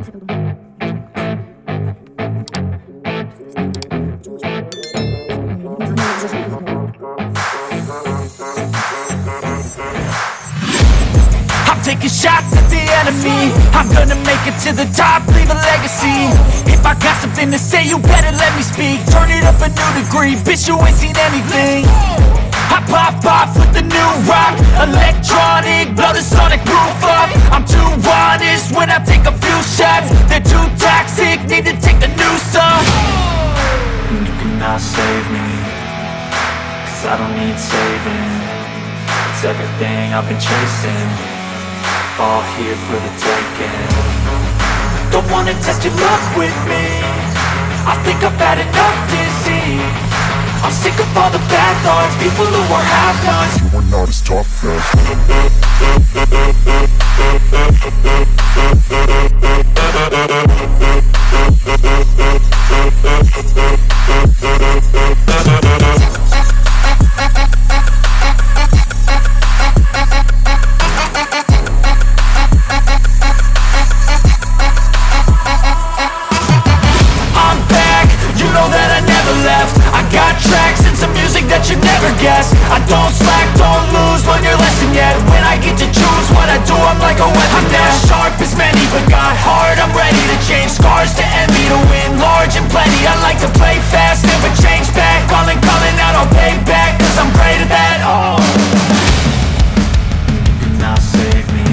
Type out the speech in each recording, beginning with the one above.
I'm taking shots at the enemy. I'm gonna make it to the top, leave a legacy. If I got something to say, you better let me speak. Turn it up a new degree, bitch, you ain't seen anything. I pop off with the new rock, electronic, blow the sonic roof up. I'm too honest when I take a few shots. They're too toxic, need to take the noose off. And you cannot save me, 'cause I don't need saving. It's everything I've been chasing, all here for the taking. Don't wanna test your luck with me, I think I've had enough disease. I'm sick of all the bad thoughts, people who are half-nots. You are not as tough as I'm back, you know that I never left. I got tracks and some music that you never guess. I don't slack, don't lose, learn your lesson yet. When I get to choose what I do, I'm like a weapon. I'm not sharp as many, but got heart. I'm ready to change scars to envy, to win large and plenty. I like to play fast, never change back. Calling out, I'll pay back, 'cause I'm great at that. Oh, you cannot save me,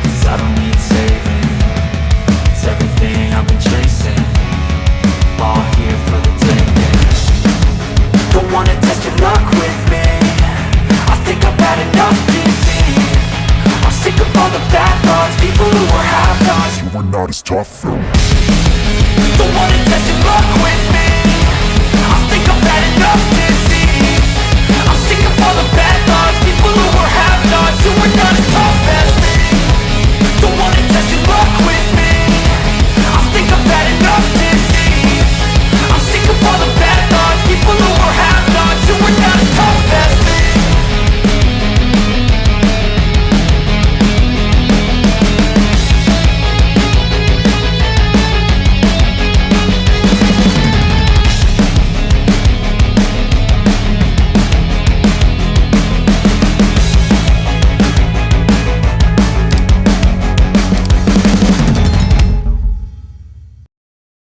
'cause I don't need saving. It's everything I've been chasing, all here for the taking. Don't wanna test your luck with me, I think I've had enough disease. I'm sick of all the bad thoughts, people who are half-nots. you are not as tough though. Don't wanna test your luck with